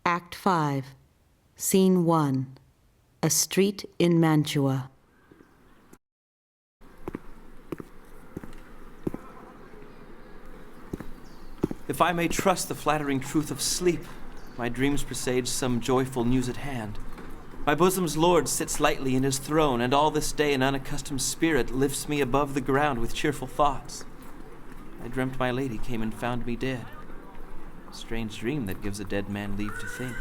Act 5, Scene 1, a street in Mantua. If I may trust the flattering truth of sleep, my dreams presage some joyful news at hand. My bosom's Lord sits lightly in his throne, and all this day an unaccustomed spirit lifts me above the ground with cheerful thoughts. I dreamt my lady came and found me dead. Strange dream that gives a dead man leave to think.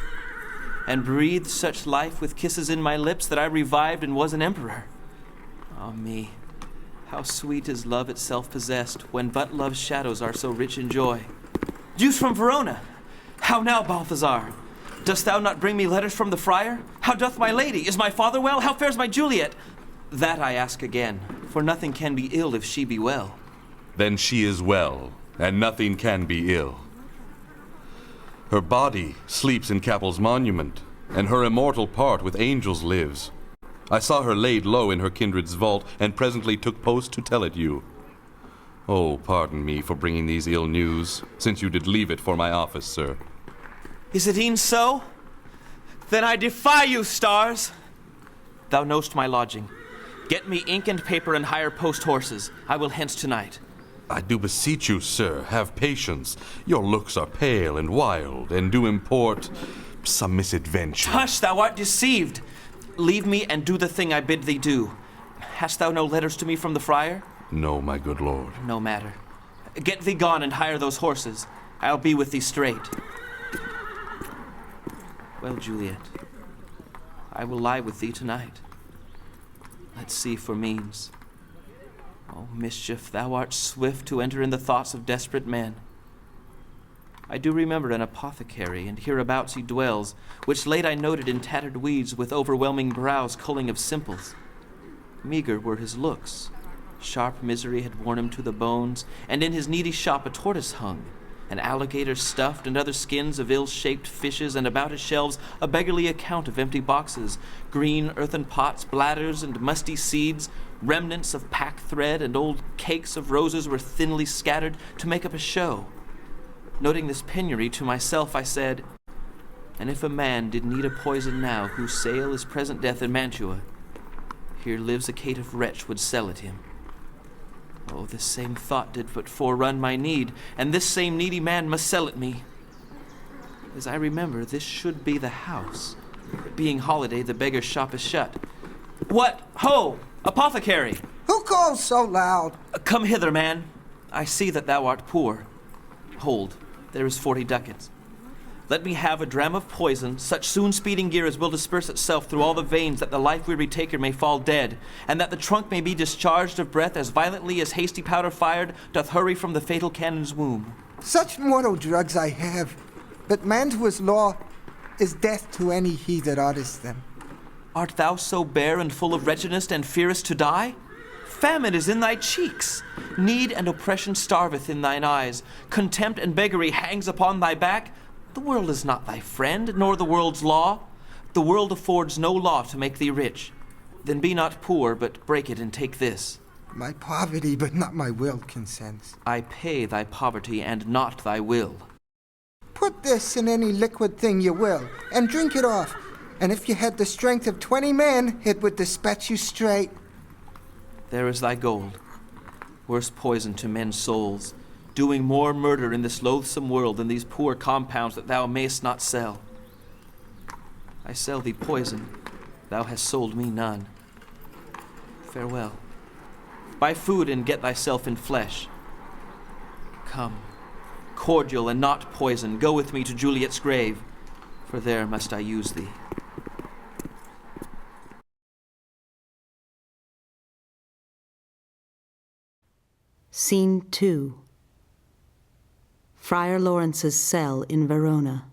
And breathed such life with kisses in my lips that I revived and was an emperor. Ah me, how sweet is love itself possessed, when but love's shadows are so rich in joy. Youth from Verona! How now, Balthazar? Dost thou not bring me letters from the friar? How doth my lady? Is my father well? How fares my Juliet? That I ask again, for nothing can be ill if she be well. Then she is well, and nothing can be ill. Her body sleeps in Capel's monument, and her immortal part with angels lives. I saw her laid low in her kindred's vault, and presently took post to tell it you. Oh, pardon me for bringing these ill news, since you did leave it for my office, sir. Is it e'en so? Then I defy you, stars! Thou know'st my lodging. Get me ink and paper and hire post horses. I will hence tonight. I do beseech you, sir, have patience. Your looks are pale and wild, and do import some misadventure. Hush, thou art deceived. Leave me and do the thing I bid thee do. Hast thou no letters to me from the friar? No, my good lord. No matter. Get thee gone and hire those horses. I'll be with thee straight. Well, Juliet, I will lie with thee tonight. Let's see for means. Oh, mischief, thou art swift to enter in the thoughts of desperate men. I do remember an apothecary, and hereabouts he dwells, which late I noted in tattered weeds, with overwhelming brows culling of simples. Meager were his looks. Sharp misery had worn him to the bones, and in his needy shop a tortoise hung, an alligator stuffed, and other skins of ill-shaped fishes, and about his shelves a beggarly account of empty boxes, green earthen pots, bladders, and musty seeds. Remnants of pack thread and old cakes of roses were thinly scattered to make up a show. Noting this penury to myself, I said, and if a man did need a poison now, whose sale is present death in Mantua, here lives a caitiff wretch would sell it him. Oh, this same thought did but forerun my need, and this same needy man must sell it me. As I remember, this should be the house. Being holiday, the beggar's shop is shut. What? Ho! Apothecary! Who calls so loud? Come hither, man. I see that thou art poor. Hold, there is 40 ducats. Let me have a dram of poison, such soon speeding gear as will disperse itself through all the veins, that the life-weary taker may fall dead, and that the trunk may be discharged of breath as violently as hasty powder fired doth hurry from the fatal cannon's womb. Such mortal drugs I have, but Mantua's law is death to any he that otters them. Art thou so bare and full of wretchedness, and fearest to die? Famine is in thy cheeks. Need and oppression starveth in thine eyes. Contempt and beggary hangs upon thy back. The world is not thy friend, nor the world's law. The world affords no law to make thee rich. Then be not poor, but break it and take this. My poverty, but not my will, consents. I pay thy poverty and not thy will. Put this in any liquid thing you will, and drink it off. And if you had the strength of 20 men, it would dispatch you straight. There is thy gold. Worse poison to men's souls, doing more murder in this loathsome world than these poor compounds that thou mayst not sell. I sell thee poison, thou hast sold me none. Farewell. Buy food and get thyself in flesh. Come, cordial and not poison, go with me to Juliet's grave, for there must I use thee. Scene 2, Friar Lawrence's cell in Verona.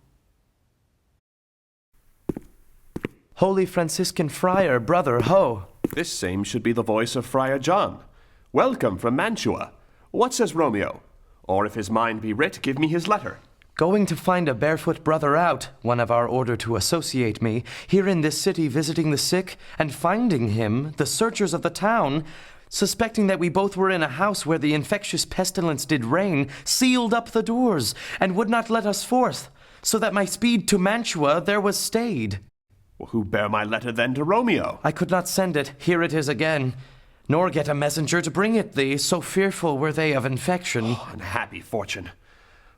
Holy Franciscan Friar, brother, ho! This same should be the voice of Friar John. Welcome from Mantua. What says Romeo? Or if his mind be writ, give me his letter. Going to find a barefoot brother out, one of our order to associate me, here in this city visiting the sick, and finding him, the searchers of the town, suspecting that we both were in a house where the infectious pestilence did reign, sealed up the doors, and would not let us forth. so that my speed to Mantua there was stayed. Well, who bare my letter then to Romeo? I could not send it, here it is again, nor get a messenger to bring it thee, so fearful were they of infection. Oh, unhappy fortune.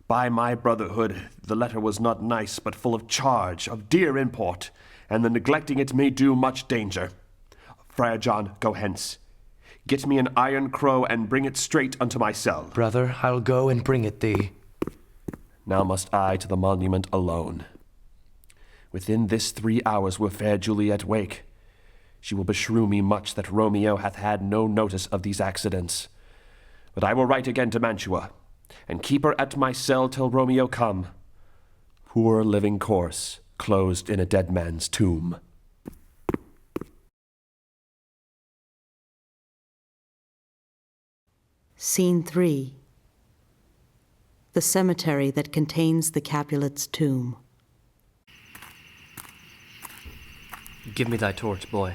By my brotherhood, the letter was not nice, but full of charge, of dear import, and the neglecting it may do much danger. Friar John, go hence. Get me an iron crow, and bring it straight unto my cell. Brother, I'll go and bring it thee. Now must I to the monument alone. Within this 3 hours will fair Juliet wake. She will beshrew me much that Romeo hath had no notice of these accidents. But I will write again to Mantua, and keep her at my cell till Romeo come. Poor living corse, closed in a dead man's tomb. Scene 3. The cemetery that contains the Capulet's tomb. Give me thy torch, boy.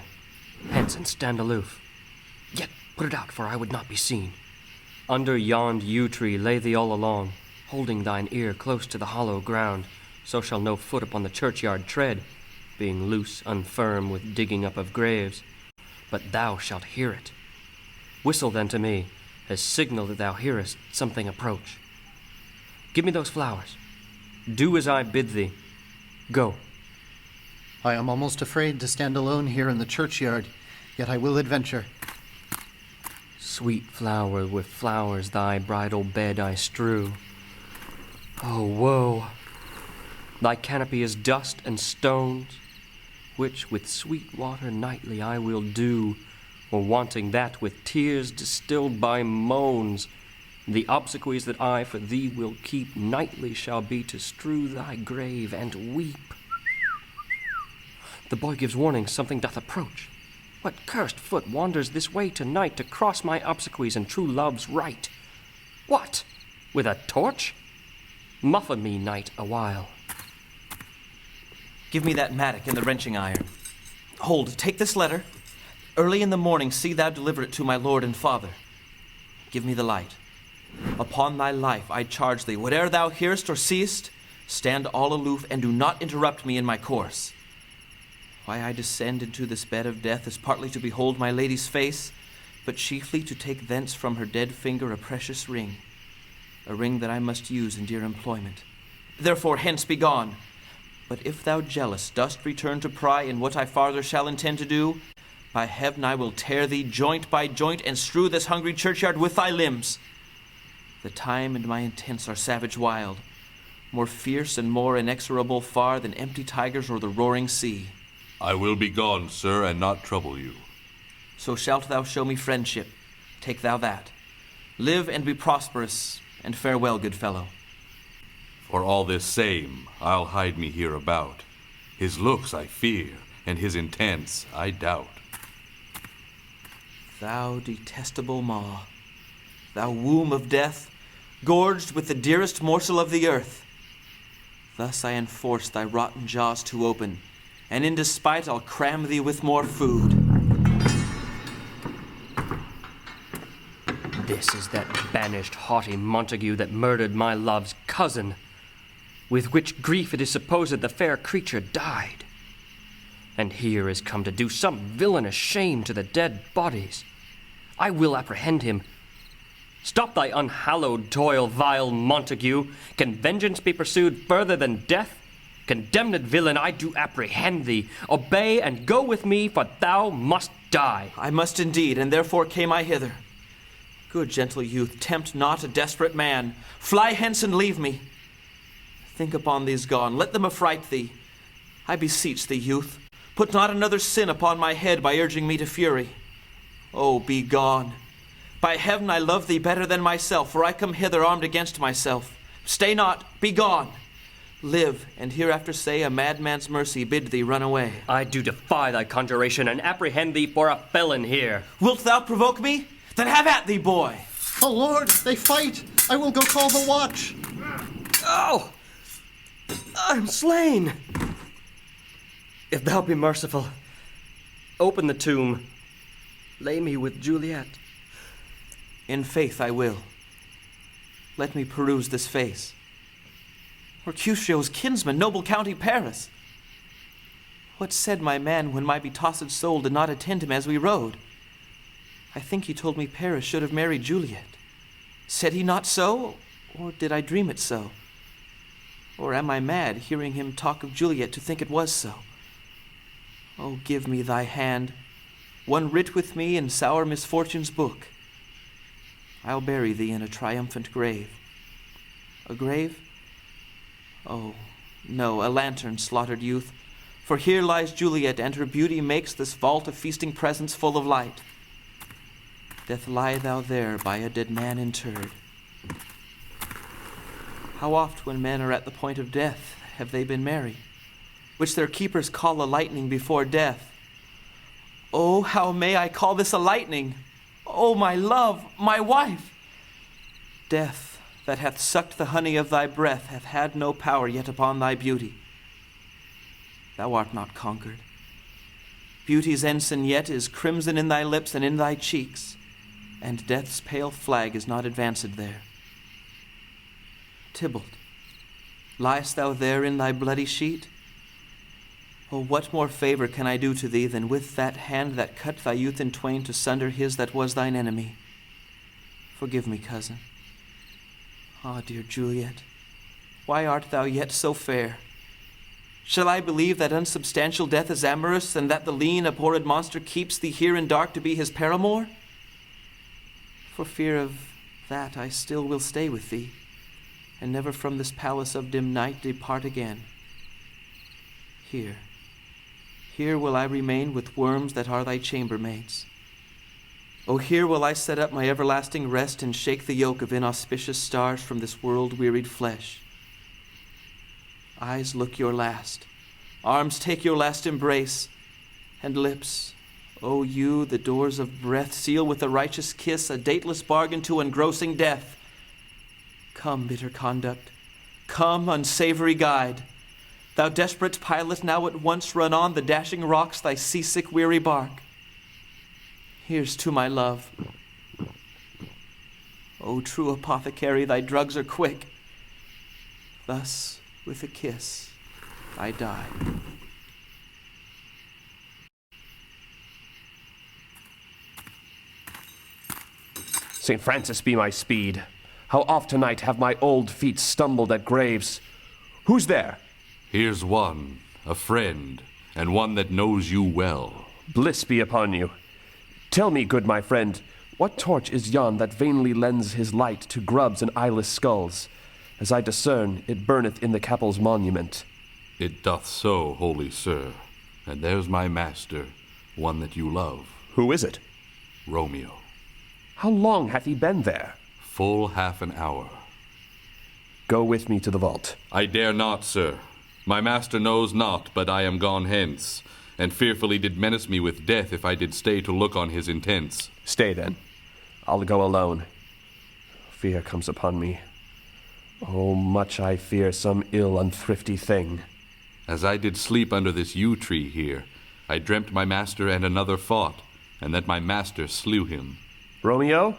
Hence, and stand aloof. Yet put it out, for I would not be seen. Under yond yew tree lay thee all along, holding thine ear close to the hollow ground, so shall no foot upon the churchyard tread, being loose, unfirm with digging up of graves. But thou shalt hear it. Whistle then to me, as signal that thou hearest something approach. Give me those flowers. Do as I bid thee. Go. I am almost afraid to stand alone here in the churchyard, yet I will adventure. Sweet flower, with flowers thy bridal bed I strew. Oh, woe! Thy canopy is dust and stones, which with sweet water nightly I will dew, or wanting that with tears distilled by moans. The obsequies that I for thee will keep nightly shall be to strew thy grave and weep. The boy gives warning something doth approach. What cursed foot wanders this way tonight to cross my obsequies and true love's right? What? With a torch? Muffle me, knight, awhile. Give me that mattock and the wrenching iron. Hold, take this letter. Early in the morning see thou deliver it to my lord and father. Give me the light. Upon thy life I charge thee, whate'er thou hearest or seest, stand all aloof and do not interrupt me in my course. Why I descend into this bed of death is partly to behold my lady's face, but chiefly to take thence from her dead finger a precious ring, a ring that I must use in dear employment. Therefore hence be gone. But if thou jealous dost return to pry in what I farther shall intend to do, by heaven I will tear thee joint by joint and strew this hungry churchyard with thy limbs. The time and my intents are savage wild, more fierce and more inexorable far than empty tigers or the roaring sea. I will be gone, sir, and not trouble you. So shalt thou show me friendship. Take thou that. Live and be prosperous, and farewell, good fellow. For all this same, I'll hide me hereabout. His looks I fear, and his intents I doubt. Thou detestable maw, thou womb of death, gorged with the dearest morsel of the earth. Thus I enforce thy rotten jaws to open, and in despite I'll cram thee with more food. This is that banished haughty Montague that murdered my love's cousin, with which grief it is supposed the fair creature died. And here is come to do some villainous shame to the dead bodies. I will apprehend him. Stop thy unhallowed toil, vile Montague. Can vengeance be pursued further than death? Condemned villain, I do apprehend thee. Obey and go with me, for thou must die. I must indeed, and therefore came I hither. Good gentle youth, tempt not a desperate man. Fly hence and leave me. Think upon these gone, let them affright thee. I beseech thee, youth, put not another sin upon my head by urging me to fury. Oh, be gone. By heaven, I love thee better than myself, for I come hither armed against myself. Stay not, be gone. Live, and hereafter say a madman's mercy bid thee run away. I do defy thy conjuration and apprehend thee for a felon here. Wilt thou provoke me? Then have at thee, boy. Oh, Lord, they fight! I will go call the watch. Oh! I'm slain! If thou be merciful, open the tomb. Lay me with Juliet. In faith I will. Let me peruse this face. Mercutio's kinsman, noble County Paris. What said my man when my betossed soul did not attend him as we rode? I think he told me Paris should have married Juliet. Said he not so, or did I dream it so? Or am I mad, hearing him talk of Juliet, to think it was so? Oh, give me thy hand, one writ with me in sour misfortune's book. I'll bury thee in a triumphant grave. A grave? Oh, no, a lantern, slaughtered youth, for here lies Juliet, and her beauty makes this vault of feasting presence full of light. Death, lie thou there by a dead man interred. How oft when men are at the point of death have they been merry, which their keepers call a lightning before death. Oh, how may I call this a lightning? Oh, my love, my wife! Death, that hath sucked the honey of thy breath, hath had no power yet upon thy beauty. Thou art not conquered. Beauty's ensign yet is crimson in thy lips and in thy cheeks, and death's pale flag is not advanced there. Tybalt, liest thou there in thy bloody sheet? Oh, what more favor can I do to thee than with that hand that cut thy youth in twain to sunder his that was thine enemy? Forgive me, cousin. Ah, dear Juliet, why art thou yet so fair? Shall I believe that unsubstantial death is amorous, and that the lean, abhorred monster keeps thee here in dark to be his paramour? For fear of that I still will stay with thee, and never from this palace of dim night depart again. Here will I remain with worms that are thy chambermaids. Oh, here will I set up my everlasting rest, and shake the yoke of inauspicious stars from this world-wearied flesh. Eyes, look your last. Arms, take your last embrace. And lips, oh, you, the doors of breath, seal with a righteous kiss a dateless bargain to engrossing death. Come, bitter conduct. Come, unsavory guide. Thou desperate pilot, now at once run on the dashing rocks thy seasick weary bark. Here's to my love. O true apothecary, thy drugs are quick. Thus, with a kiss, I die. St. Francis be my speed. How oft tonight have my old feet stumbled at graves. Who's there? Here's one, a friend, and one that knows you well. Bliss be upon you. Tell me, good my friend, what torch is yon that vainly lends his light to grubs and eyeless skulls? As I discern, it burneth in the Capel's monument. It doth so, holy sir. And there's my master, one that you love. Who is it? Romeo. How long hath he been there? Full half an hour. Go with me to the vault. I dare not, sir. My master knows not, but I am gone hence, and fearfully did menace me with death if I did stay to look on his intents. Stay then. I'll go alone. Fear comes upon me. Oh, much I fear some ill unthrifty thing. As I did sleep under this yew tree here, I dreamt my master and another fought, and that my master slew him. Romeo?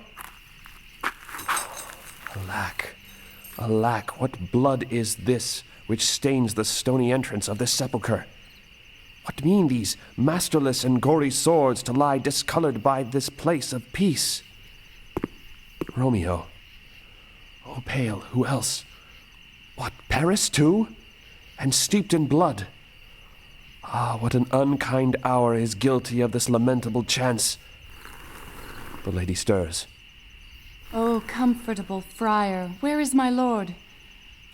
Alack, alack, what blood is this which stains the stony entrance of this sepulchre? What mean these masterless and gory swords to lie discolored by this place of peace? Romeo. Oh, pale, who else? What, Paris too? And steeped in blood? Ah, what an unkind hour is guilty of this lamentable chance. The lady stirs. O comfortable friar, where is my lord?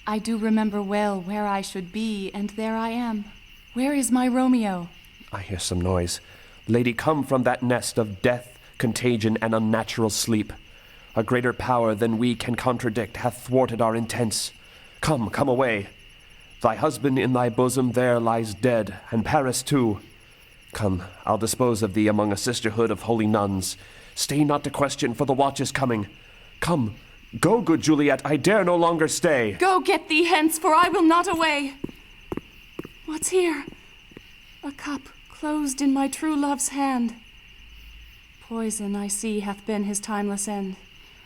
I do remember well where I should be, and there I am. Where is my Romeo? I hear some noise. Lady, come from that nest of death, contagion, and unnatural sleep. A greater power than we can contradict hath thwarted our intents. Come, come away. Thy husband in thy bosom there lies dead, and Paris too. Come, I'll dispose of thee among a sisterhood of holy nuns. Stay not to question, for the watch is coming. Come, go, good Juliet, I dare no longer stay. Go get thee hence, for I will not away. What's here? A cup closed in my true love's hand. Poison, I see, hath been his timeless end.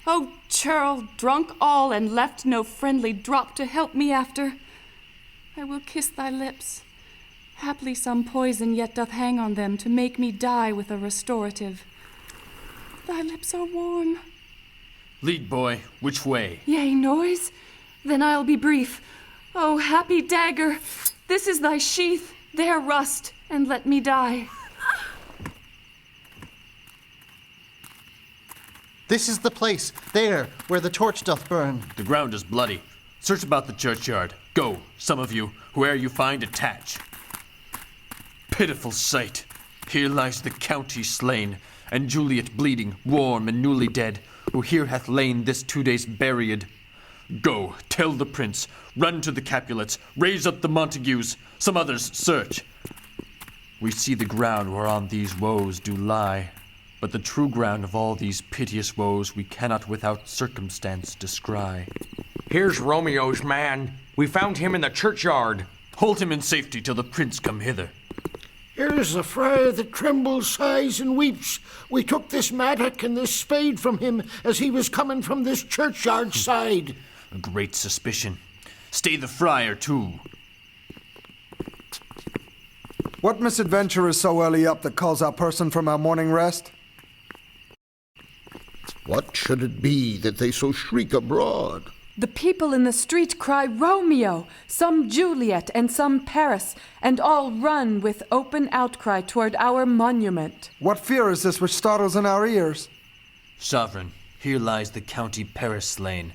O churl, drunk all and left no friendly drop to help me after. I will kiss thy lips. Haply some poison yet doth hang on them to make me die with a restorative. Thy lips are warm. Lead, boy, which way? Yea, noise? Then I'll be brief. O happy dagger, this is thy sheath. There rust, and let me die. This is the place, there, where the torch doth burn. The ground is bloody. Search about the churchyard. Go, some of you, whoe'er you find, attach. Pitiful sight. Here lies the county slain, and Juliet bleeding, warm and newly dead, who here hath lain this 2 days buried. Go, tell the prince, run to the Capulets, raise up the Montagues, some others search. We see the ground whereon these woes do lie, but the true ground of all these piteous woes we cannot without circumstance descry. Here's Romeo's man. We found him in the churchyard. Hold him in safety till the prince come hither. Here's the friar that trembles, sighs, and weeps. We took this mattock and this spade from him as he was coming from this churchyard side. A great suspicion. Stay the friar, too. What misadventure is so early up that calls our person from our morning rest? What should it be that they so shriek abroad? The people in the street cry Romeo, some Juliet, and some Paris, and all run with open outcry toward our monument. What fear is this which startles in our ears? Sovereign, here lies the county Paris slain,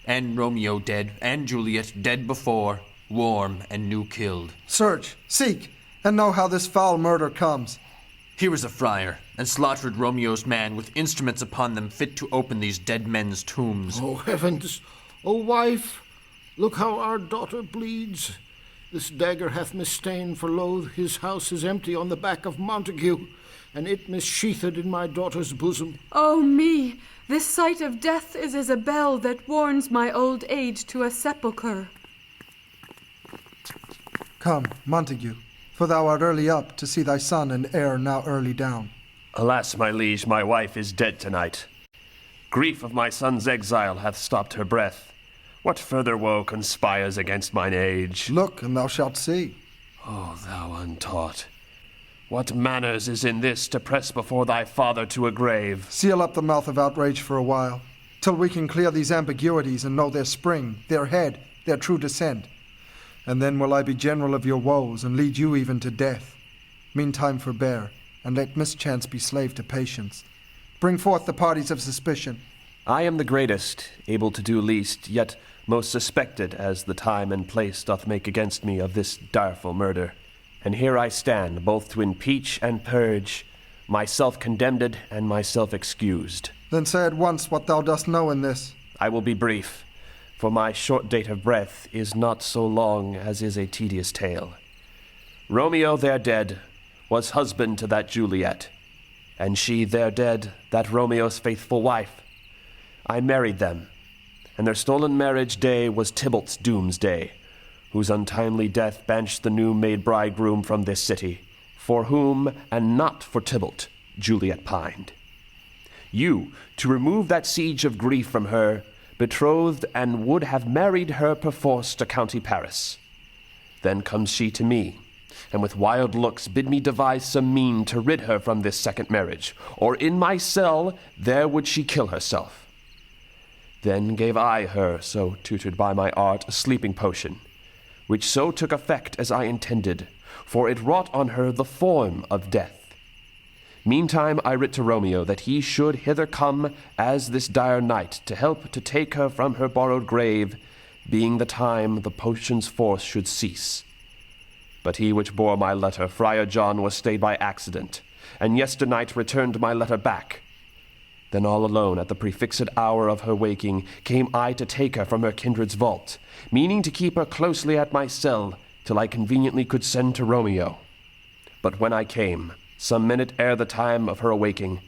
and Romeo dead, and Juliet dead before, warm and new killed. Search, seek, and know how this foul murder comes. Here is a friar, and slaughtered Romeo's man with instruments upon them fit to open these dead men's tombs. Oh, heavens! O wife, look how our daughter bleeds. This dagger hath misstained, for lo, his house is empty on the back of Montague, and it missheathed in my daughter's bosom. Oh me! This sight of death is as a bell that warns my old age to a sepulchre. Come, Montague, for thou art early up to see thy son and heir now early down. Alas, my liege, my wife is dead tonight. Grief of my son's exile hath stopped her breath. What further woe conspires against mine age? Look, and thou shalt see. O thou untaught, what manners is in this to press before thy father to a grave? Seal up the mouth of outrage for a while, till we can clear these ambiguities and know their spring, their head, their true descent. And then will I be general of your woes, and lead you even to death. Meantime forbear, and let mischance be slave to patience. Bring forth the parties of suspicion. I am the greatest, able to do least, yet most suspected, as the time and place doth make against me of this direful murder. And here I stand, both to impeach and purge, myself condemned and myself excused. Then say at once what thou dost know in this. I will be brief, for my short date of breath is not so long as is a tedious tale. Romeo, there dead, was husband to that Juliet, and she, there dead, that Romeo's faithful wife. I married them, and their stolen marriage day was Tybalt's doomsday, whose untimely death banished the new-made bridegroom from this city, for whom, and not for Tybalt, Juliet pined. You, to remove that siege of grief from her, betrothed and would have married her perforce to county Paris. Then comes she to me, and with wild looks bid me devise some mean to rid her from this second marriage, or in my cell there would she kill herself. Then gave I her, so tutored by my art, a sleeping potion, which so took effect as I intended, for it wrought on her the form of death. Meantime I writ to Romeo that he should hither come as this dire night to help to take her from her borrowed grave, being the time the potion's force should cease. But he which bore my letter, Friar John, was stayed by accident, and yesternight returned my letter back. Then all alone at the prefixed hour of her waking came I to take her from her kindred's vault, meaning to keep her closely at my cell till I conveniently could send to Romeo. But when I came, some minute ere the time of her awaking,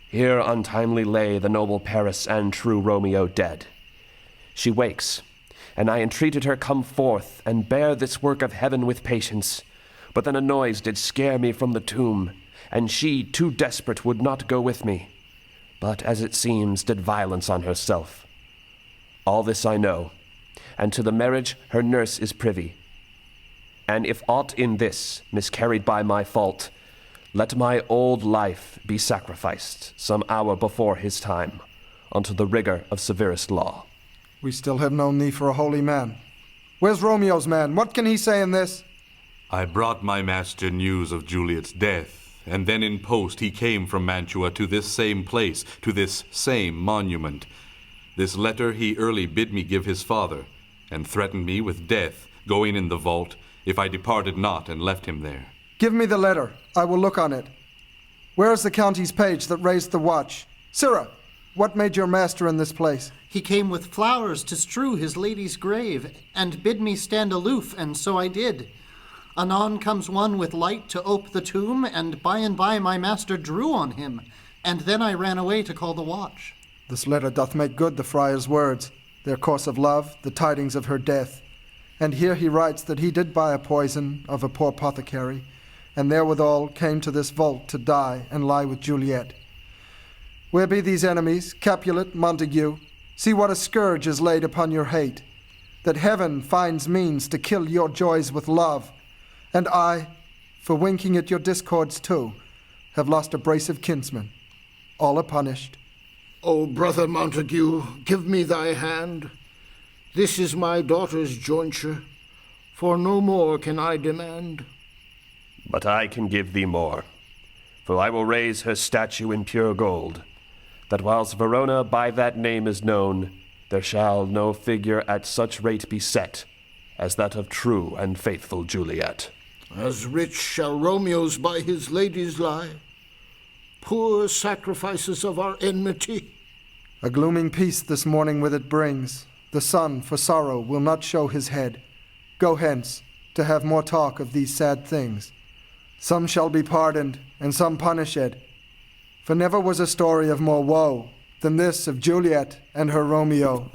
here untimely lay the noble Paris and true Romeo dead. She wakes, and I entreated her come forth and bear this work of heaven with patience. But then a noise did scare me from the tomb, and she, too desperate, would not go with me, but, as it seems, did violence on herself. All this I know, and to the marriage her nurse is privy. And if aught in this miscarried by my fault, let my old life be sacrificed some hour before his time unto the rigor of severest law. We still have no need for a holy man. Where's Romeo's man? What can he say in this? I brought my master news of Juliet's death, and then in post he came from Mantua to this same place, to this same monument. This letter he early bid me give his father, and threatened me with death, going in the vault, if I departed not and left him there. Give me the letter. I will look on it. Where is the county's page that raised the watch? Sirrah, what made your master in this place? He came with flowers to strew his lady's grave, and bid me stand aloof, and so I did. Anon comes one with light to ope the tomb, and by my master drew on him, and then I ran away to call the watch. This letter doth make good the friar's words, their course of love, the tidings of her death. And here he writes that he did buy a poison of a poor apothecary, and therewithal came to this vault to die and lie with Juliet. Where be these enemies, Capulet, Montague? See what a scourge is laid upon your hate, that heaven finds means to kill your joys with love. And I, for winking at your discords too, have lost a brace of kinsmen. All are punished. O brother Montague, give me thy hand. This is my daughter's jointure, for no more can I demand. But I can give thee more, for I will raise her statue in pure gold, that whilst Verona by that name is known, there shall no figure at such rate be set as that of true and faithful Juliet. As rich shall Romeo's by his ladies lie, poor sacrifices of our enmity. A glooming peace this morning with it brings. The sun, for sorrow, will not show his head. Go hence, to have more talk of these sad things. Some shall be pardoned, and some punished. For never was a story of more woe than this of Juliet and her Romeo.